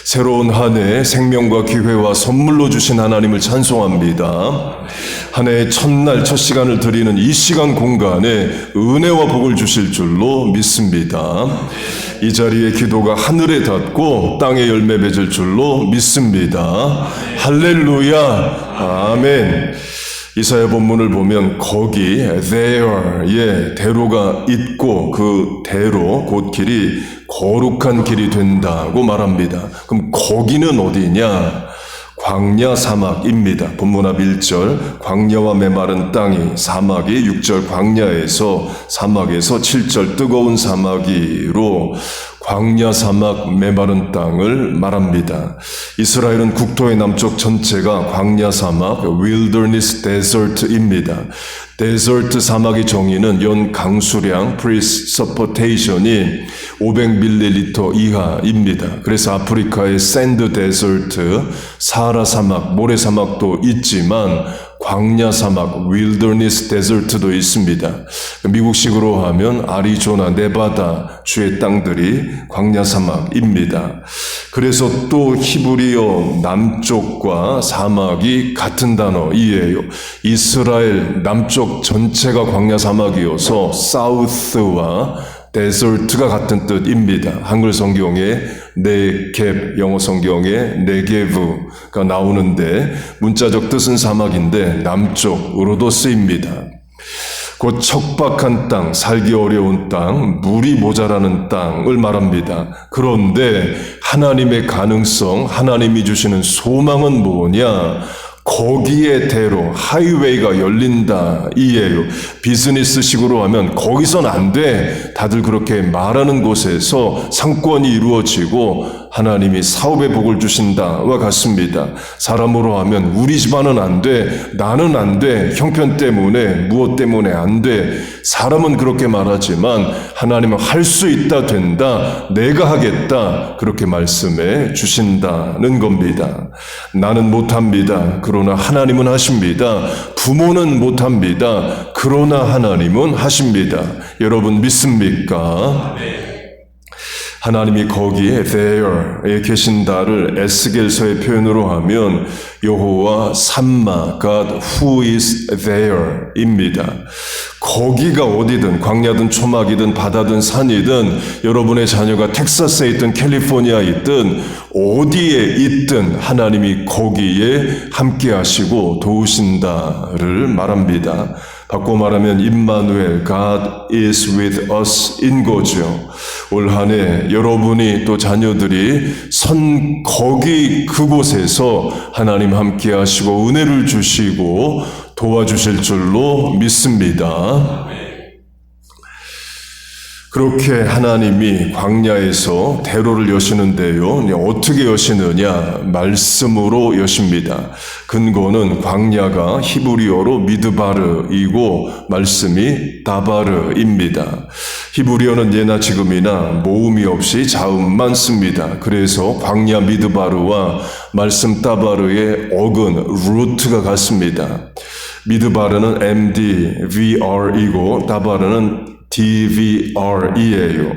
새로운 한 해 생명과 기회와 선물로 주신 하나님을 찬송합니다. 한 해의 첫날 첫 시간을 드리는 이 시간 공간에 은혜와 복을 주실 줄로 믿습니다. 이 자리에 기도가 하늘에 닿고 땅에 열매 맺을 줄로 믿습니다. 할렐루야, 아멘. 이사야 본문을 보면 거기 there에 대로가 있고 그 대로 곧 길이 거룩한 길이 된다고 말합니다. 그럼 거기는 어디냐? 광야 사막입니다. 본문 앞 1절 광야와 메마른 땅이 사막이 6절 광야에서 사막에서 7절 뜨거운 사막이로 광야 사막 메마른 땅을 말합니다. 이스라엘은 국토의 남쪽 전체가 광야 사막 wilderness desert입니다. 데저트 사막의 정의는 연 강수량 precipitation이 500ml 이하입니다. 그래서 아프리카의 샌드 데저트, 사하라 사막, 모래 사막도 있지만 광야 사막, 윌더니스 데저트도 있습니다. 미국식으로 하면 아리조나, 네바다 주의 땅들이 광야 사막입니다. 그래서 또 히브리어 남쪽과 사막이 같은 단어이에요. 이스라엘 남쪽 전체가 광야 사막이어서 사우스와 데저트가 같은 뜻입니다. 한글 성경에 네겝, 영어 성경에 네게브가 나오는데 문자적 뜻은 사막인데 남쪽으로도 쓰입니다. 곧 척박한 땅, 살기 어려운 땅, 물이 모자라는 땅을 말합니다. 그런데 하나님의 가능성, 하나님이 주시는 소망은 뭐냐? 거기에 대로 하이웨이가 열린다 이에요. 비즈니스식으로 하면 거기선 안 돼. 다들 그렇게 말하는 곳에서 상권이 이루어지고 하나님이 사업의 복을 주신다와 같습니다. 사람으로 하면 우리 집안은 안 돼. 나는 안 돼. 형편 때문에 무엇 때문에 안 돼. 사람은 그렇게 말하지만 하나님은 할 수 있다 된다. 내가 하겠다. 그렇게 말씀해 주신다는 겁니다. 나는 못합니다. 그러나 하나님은 하십니다. 부모는 못합니다. 그러나 하나님은 하십니다. 여러분 믿습니까? 하나님이 거기에 there에 계신다를 에스겔서의 표현으로 하면 여호와 삼마 God who is there입니다. 거기가 어디든 광야든 초막이든 바다든 산이든 여러분의 자녀가 텍사스에 있든 캘리포니아에 있든 어디에 있든 하나님이 거기에 함께 하시고 도우신다를 말합니다. 바꿔 말하면 임마누엘 God is with us 인 거죠. 올 한 해 여러분이 또 자녀들이 선 거기 그곳에서 하나님 함께 하시고 은혜를 주시고 도와주실 줄로 믿습니다. 그렇게 하나님이 광야에서 대로를 여시는데요. 어떻게 여시느냐? 말씀으로 여십니다. 근거는 광야가 히브리어로 미드바르이고 말씀이 다바르입니다. 히브리어는 예나 지금이나 모음이 없이 자음만 씁니다. 그래서 광야 미드바르와 말씀 다바르의 어근, 루트가 같습니다. 미드바르는 MDVR이고 다바르는 DVR이에요.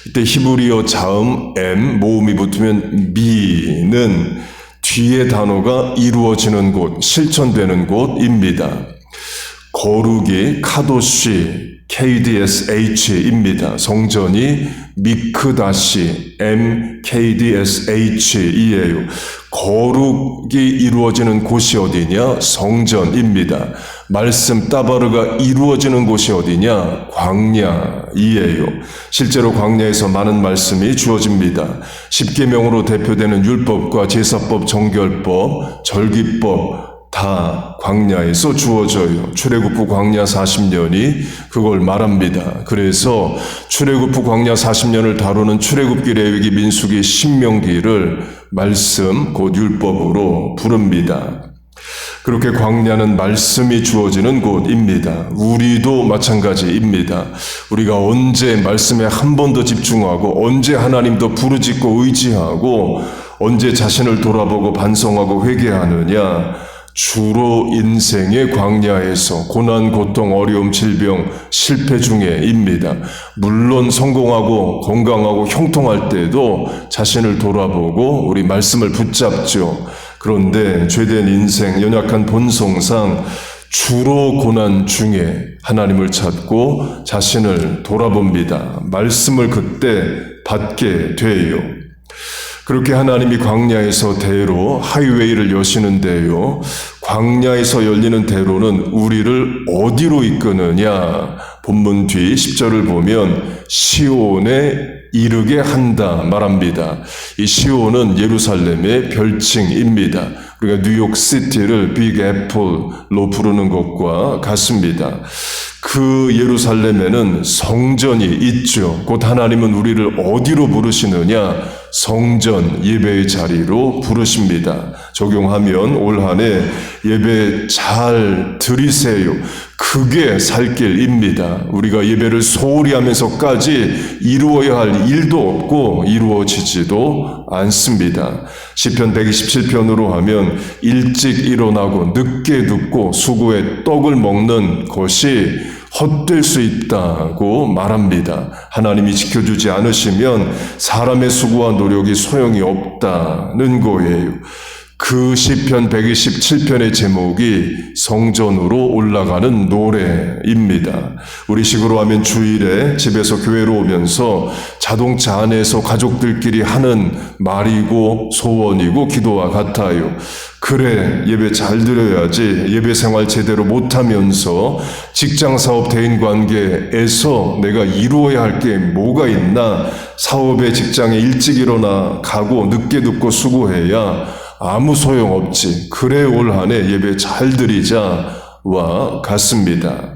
이때 히브리어 자음 M 모음이 붙으면 미는 뒤에 단어가 이루어지는 곳, 실천되는 곳입니다. 거룩이 카도시 KDSH입니다. 성전이 미크다시 MKDSH이에요. 거룩이 이루어지는 곳이 어디냐? 성전입니다. 말씀 따바르가 이루어지는 곳이 어디냐? 광야이에요. 실제로 광야에서 많은 말씀이 주어집니다. 십계명으로 대표되는 율법과 제사법, 정결법, 절기법 다 광야에서 주어져요. 출애굽 후 광야 40년이 그걸 말합니다. 그래서 출애굽 후 광야 40년을 다루는 출애굽기, 레위기, 민수기, 신명기를 말씀 곧 율법으로 부릅니다. 그렇게 광야는 말씀이 주어지는 곳입니다. 우리도 마찬가지입니다. 우리가 언제 말씀에 한 번 더 집중하고 언제 하나님 더 부르짖고 의지하고 언제 자신을 돌아보고 반성하고 회개하느냐? 주로 인생의 광야에서 고난, 고통, 어려움, 질병, 실패 중에입니다. 물론 성공하고 건강하고 형통할 때도 자신을 돌아보고 우리 말씀을 붙잡죠. 그런데 죄된 인생, 연약한 본성상 주로 고난 중에 하나님을 찾고 자신을 돌아봅니다. 말씀을 그때 받게 돼요. 그렇게 하나님이 광야에서 대로 하이웨이를 여시는데요. 광야에서 열리는 대로는 우리를 어디로 이끄느냐? 본문 뒤 10절을 보면 시온에 이르게 한다 말합니다. 이 시온은 예루살렘의 별칭입니다. 우리가 뉴욕시티를 빅 애플로 부르는 것과 같습니다. 그 예루살렘에는 성전이 있죠. 곧 하나님은 우리를 어디로 부르시느냐? 성전 예배의 자리로 부르십니다. 적용하면 올 한 해 예배 잘 드리세요. 그게 살 길입니다. 우리가 예배를 소홀히 하면서까지 이루어야 할 일도 없고 이루어지지도 않습니다. 시편 127편으로 하면 일찍 일어나고 늦게 눕고 수고에 떡을 먹는 것이 헛될 수 있다고 말합니다. 하나님이 지켜주지 않으시면 사람의 수고와 노력이 소용이 없다는 거예요. 그 시편 127편의 제목이 성전으로 올라가는 노래입니다. 우리식으로 하면 주일에 집에서 교회로 오면서 자동차 안에서 가족들끼리 하는 말이고 소원이고 기도와 같아요. 그래, 예배 잘 드려야지. 예배 생활 제대로 못하면서 직장사업 대인관계에서 내가 이루어야 할 게 뭐가 있나? 사업에 직장에 일찍 일어나 가고 늦게 듣고 수고해야 아무 소용없지. 그래, 올 한 해 예배 잘 드리자와 같습니다.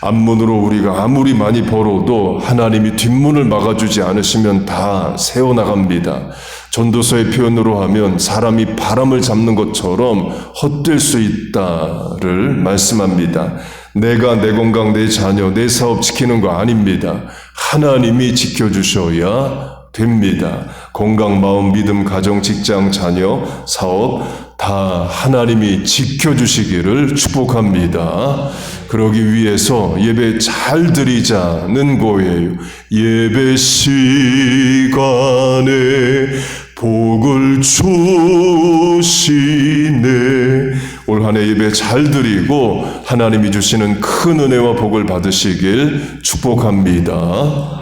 앞문으로 우리가 아무리 많이 벌어도 하나님이 뒷문을 막아주지 않으시면 다 새어나갑니다. 전도서의 표현으로 하면 사람이 바람을 잡는 것처럼 헛될 수 있다를 말씀합니다. 내가 내 건강, 내 자녀, 내 사업 지키는 거 아닙니다. 하나님이 지켜주셔야 됩니다. 건강, 마음, 믿음, 가정, 직장, 자녀, 사업 다 하나님이 지켜주시기를 축복합니다. 그러기 위해서 예배 잘 드리자는 거예요. 예배 시간에 복을 주시네. 올 한 해 예배 잘 드리고 하나님이 주시는 큰 은혜와 복을 받으시길 축복합니다.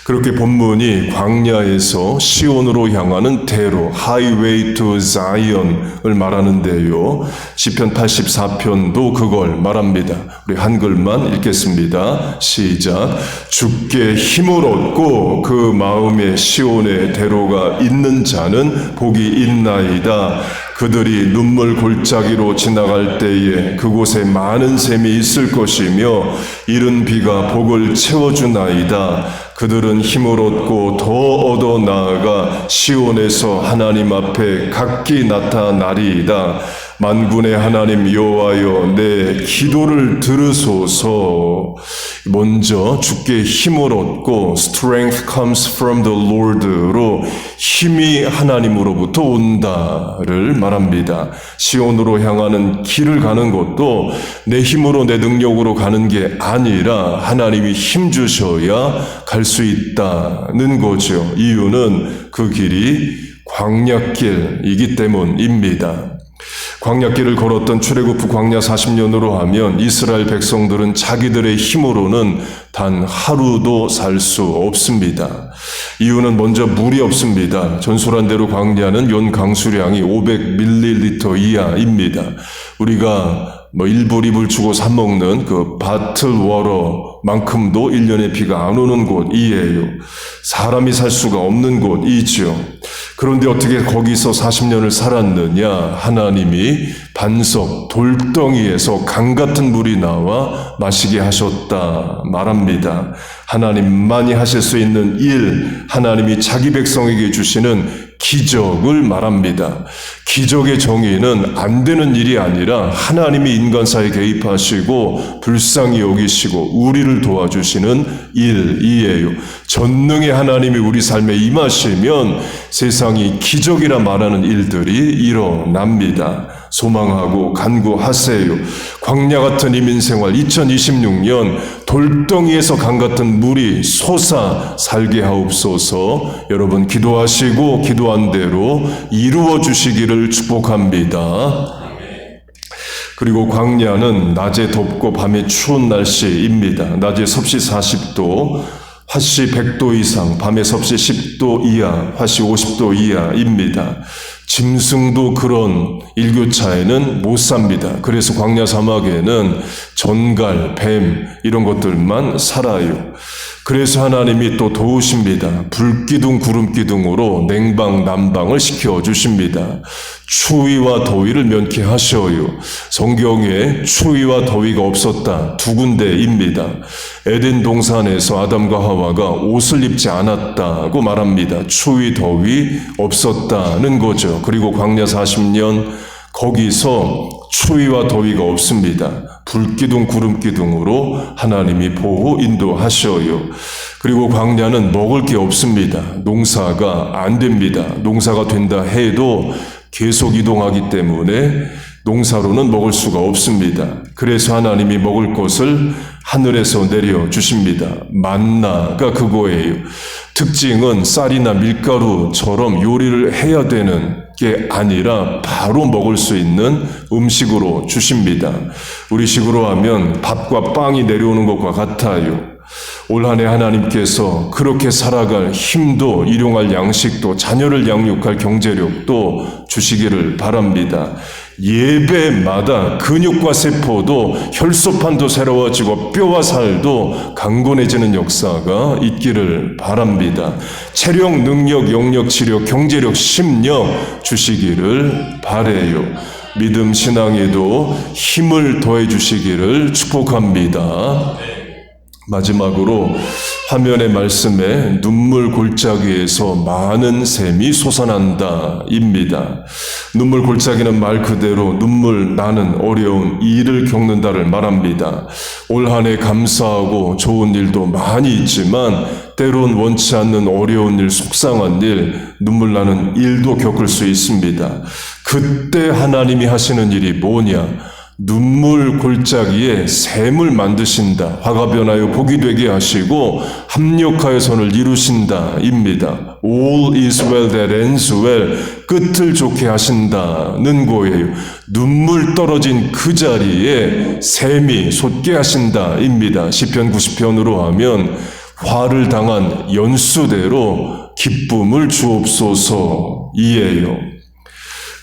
그렇게 본문이 광야에서 시온으로 향하는 대로 Highway to Zion을 말하는데요. 시편 84편도 그걸 말합니다. 우리 한글만 읽겠습니다. 시작. 주께 힘을 얻고 그 마음에 시온의 대로가 있는 자는 복이 있나이다. 그들이 눈물 골짜기로 지나갈 때에 그곳에 많은 샘이 있을 것이며 이른 비가 복을 채워주나이다. 그들은 힘을 얻고 더 얻어 나아가 시온에서 하나님 앞에 각기 나타나리이다. 만군의 하나님 여호와여, 내 기도를 들으소서. 먼저 주께 힘을 얻고 strength comes from the Lord로 힘이 하나님으로부터 온다를 말합니다. 시온으로 향하는 길을 가는 것도 내 힘으로 내 능력으로 가는 게 아니라 하나님이 힘 주셔야 갈 수 있다는 거죠. 이유는 그 길이 광야길이기 때문입니다. 광야길을 걸었던 출애굽 후 광야 40년으로 하면 이스라엘 백성들은 자기들의 힘으로는 단 하루도 살 수 없습니다. 이유는 먼저 물이 없습니다. 전술한 대로 광야는 연 강수량이 500ml 이하입니다. 우리가 1불, 2불 주고 사 먹는 그 바틀 워러만큼도 1년에 비가 안 오는 곳이에요. 사람이 살 수가 없는 곳이죠. 그런데 어떻게 거기서 40년을 살았느냐? 하나님이 반석, 돌덩이에서 강 같은 물이 나와 마시게 하셨다 말합니다. 하나님만이 하실 수 있는 일, 하나님이 자기 백성에게 주시는 기적을 말합니다. 기적의 정의는 안 되는 일이 아니라 하나님이 인간사에 개입하시고 불쌍히 여기시고 우리를 도와주시는 일이에요. 전능의 하나님이 우리 삶에 임하시면 세상이 기적이라 말하는 일들이 일어납니다. 소망하고 간구하세요. 광야 같은 이민생활 2026년 돌덩이에서 강 같은 물이 솟아 살게 하옵소서. 여러분 기도하시고 기도한 대로 이루어 주시기를 축복합니다. 그리고 광야는 낮에 덥고 밤에 추운 날씨입니다. 낮에 섭씨 40도, 화씨 100도 이상, 밤에 섭씨 10도 이하, 화씨 50도 이하입니다. 짐승도 그런 일교차에는 못 삽니다. 그래서 광야 사막에는 전갈, 뱀 이런 것들만 살아요. 그래서 하나님이 또 도우십니다. 불기둥 구름기둥으로 냉방 난방을 시켜주십니다. 추위와 더위를 면케하셔요. 성경에 추위와 더위가 없었다 두 군데입니다. 에덴 동산에서 아담과 하와가 옷을 입지 않았다고 말합니다. 추위 더위 없었다는 거죠. 그리고 광야 40년 거기서 추위와 더위가 없습니다. 불기둥 구름기둥으로 하나님이 보호 인도하셔요. 그리고 광야는 먹을 게 없습니다. 농사가 안 됩니다. 농사가 된다 해도 계속 이동하기 때문에 농사로는 먹을 수가 없습니다. 그래서 하나님이 먹을 것을 하늘에서 내려주십니다. 만나가 그거예요. 특징은 쌀이나 밀가루처럼 요리를 해야 되는 게 아니라 바로 먹을 수 있는 음식으로 주십니다. 우리식으로 하면 밥과 빵이 내려오는 것과 같아요. 올 한 해 하나님께서 그렇게 살아갈 힘도 일용할 양식도 자녀를 양육할 경제력도 주시기를 바랍니다. 예배마다 근육과 세포도 혈소판도 새로워지고 뼈와 살도 강건해지는 역사가 있기를 바랍니다. 체력, 능력, 영역, 치력, 경제력, 심력 주시기를 바라요. 믿음 신앙에도 힘을 더해 주시기를 축복합니다. 마지막으로 화면의 말씀에 눈물 골짜기에서 많은 샘이 솟아난다 입니다. 눈물 골짜기는 말 그대로 눈물 나는 어려운 일을 겪는다를 말합니다. 올 한 해 감사하고 좋은 일도 많이 있지만 때론 원치 않는 어려운 일, 속상한 일, 눈물 나는 일도 겪을 수 있습니다. 그때 하나님이 하시는 일이 뭐냐? 눈물 골짜기에 샘을 만드신다. 화가 변하여 복이 되게 하시고 합력하여 선을 이루신다 입니다. All is well that ends well. 끝을 좋게 하신다는 거예요. 눈물 떨어진 그 자리에 샘이 솟게 하신다 입니다. 시편 90편으로 하면 화를 당한 연수대로 기쁨을 주옵소서 이에요.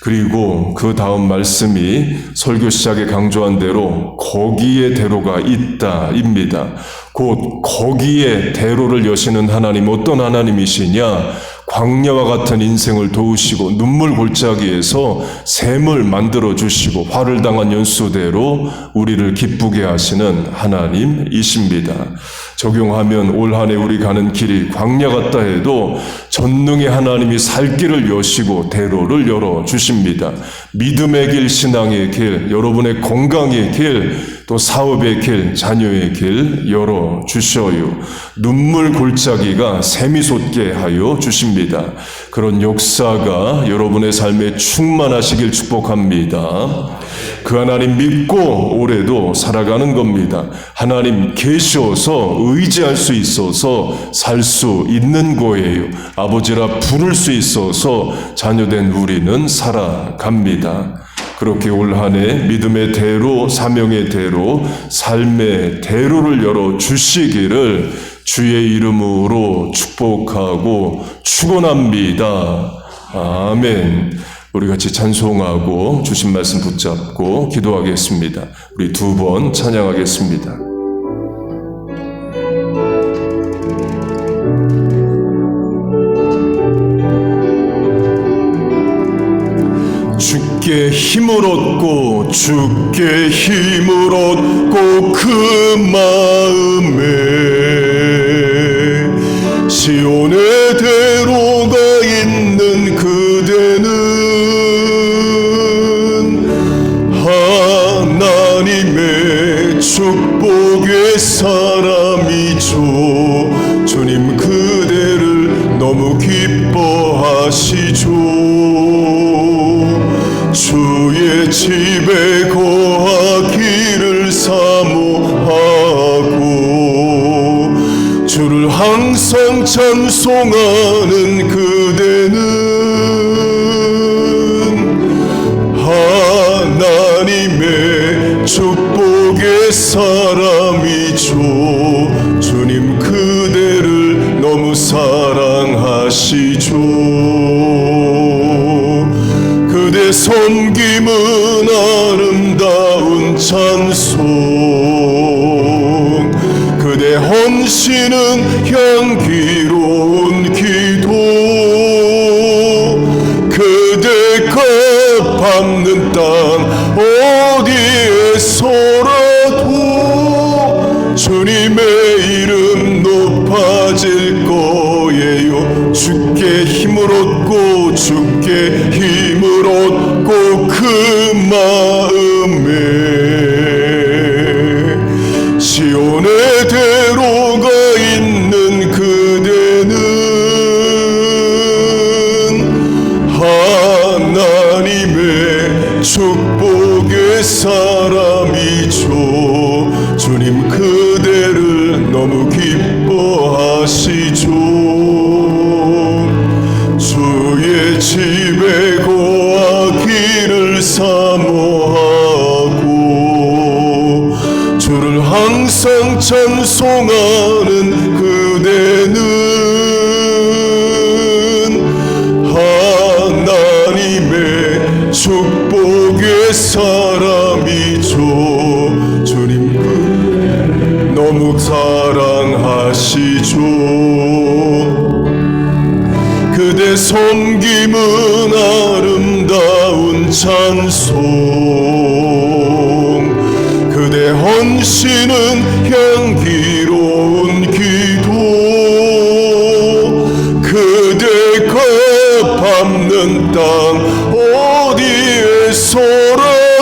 그리고 그 다음 말씀이 설교 시작에 강조한 대로 거기에 대로가 있다입니다. 곧 거기에 대로를 여시는 하나님 어떤 하나님이시냐? 광야와 같은 인생을 도우시고 눈물 골짜기에서 샘을 만들어 주시고 화를 당한 연수대로 우리를 기쁘게 하시는 하나님이십니다. 적용하면 올 한 해 우리 가는 길이 광야 같다 해도 전능의 하나님이 살 길을 여시고 대로를 열어 주십니다. 믿음의 길, 신앙의 길, 여러분의 건강의 길, 또 사업의 길, 자녀의 길 열어 주셔요. 눈물 골짜기가 샘이 솟게 하여 주십니다. 그런 역사가 여러분의 삶에 충만하시길 축복합니다. 그 하나님 믿고 올해도 살아가는 겁니다. 하나님 계셔서 의지할 수 있어서 살 수 있는 거예요. 아버지라 부를 수 있어서 자녀된 우리는 살아갑니다. 그렇게 올 한 해 믿음의 대로, 사명의 대로, 삶의 대로를 열어 주시기를 주의 이름으로 축복하고 축원합니다. 아멘. 우리 같이 찬송하고 주신 말씀 붙잡고 기도하겠습니다. 우리 두 번 찬양하겠습니다. 주께 힘을 얻고 주께 힘을 얻고 그 마음에 시온의 대로가 있는 그대는 하나님의 축복의 사람이죠. 주님 그대를 너무 기뻐하시죠. 주의 집에 거하기를 사모하고 주를 항상 찬송하는 그대는 하나님의 축복의 사람이죠. 주님 그대를 너무 사랑하시죠. 그대 섬김은 아름다운 찬송, 그대 헌신은 향기로운 기도, 그대가 밟는 땅 어디에서라도 주님의 이름 높아질 거예요. 주께 힘을 얻고 주께 힘을 얻고 그 마음에 시온의 대로가 있는 그대는 하나님의 축복의 사람이죠. 주님 그대를 너무 기뻐하시죠. 주의 집에 거하기를 사모하고 주를 항상 찬송하는 그대는 하나님의 축복의 사람이죠. 주님 너무 사랑하시죠. 그대 섬김은 아름다운 찬송, 그대 헌신은 향기로운 기도, 그대가 밟는 땅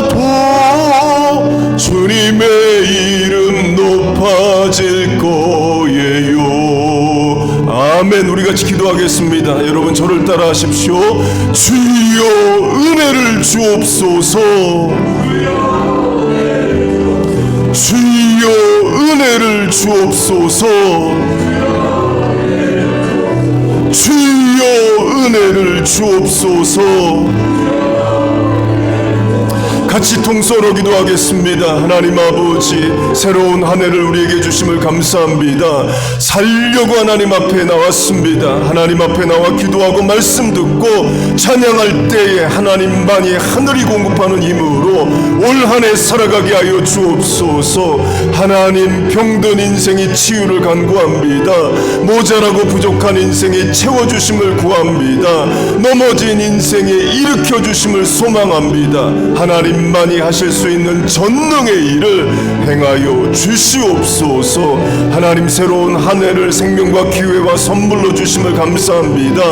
어디에서라도 주님의 이름 높아질 거예요. 아멘. 우리 같이 기도하겠습니다. 여러분 저를 따라 하십시오. 주여 은혜를 주옵소서. 주여 은혜를 주옵소서. 주여 은혜를 주옵소서. 같이 통성으로 기도하겠습니다. 하나님 아버지, 새로운 한 해를 우리에게 주심을 감사합니다. 살려고 하나님 앞에 나왔습니다. 하나님 앞에 나와 기도하고 말씀 듣고 찬양할 때에 하나님만이 하늘이 공급하는 힘으로 올 한 해 살아가게 하여 주옵소서. 하나님, 병든 인생의 치유를 간구합니다. 모자라고 부족한 인생의 채워주심을 구합니다. 넘어진 인생에 일으켜주심을 소망합니다. 하나님 만이 하실 수 있는 전능의 일을 행하여 주시옵소서. 하나님, 새로운 한 해를 생명과 기회와 선물로 주심을 감사합니다.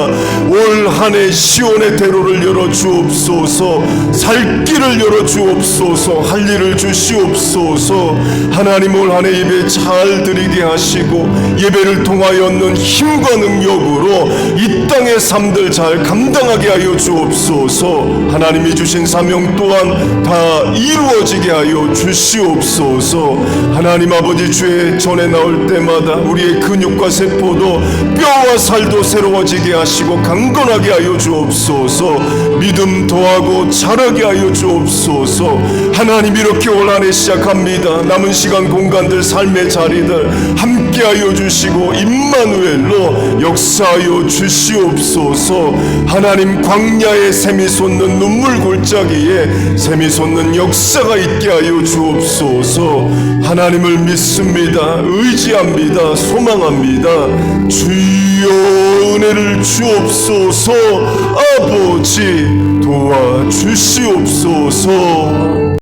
올 한 해 시온의 대로를 열어 주옵소서. 살 길을 열어 주옵소서. 할 일을 주시옵소서. 하나님, 올 한 해 예배 잘 드리게 하시고 예배를 통하여 얻는 힘과 능력으로 이 땅의 삶들 잘 감당하게 하여 주옵소서. 하나님이 주신 사명 또한 다 이루어지게 하여 주시옵소서. 하나님 아버지, 주의 전에 나올 때마다 우리의 근육과 세포도 뼈와 살도 새로워지게 하시고 강건하게 하여 주옵소서. 믿음 더하고 자라게 하여 주옵소서. 하나님, 이렇게 올 한 해 시작합니다. 남은 시간 공간들 삶의 자리들 함께 하여 주시고 임마누엘로 역사하여 주시옵소서. 하나님, 광야에 샘이 솟는 눈물 골짜기에 샘이 솟는 역사가 있게 하여 주옵소서. 하나님을 믿습니다. 의지합니다. 소망합니다. 주여 은혜를 주옵소서. 아버지 도와주시옵소서.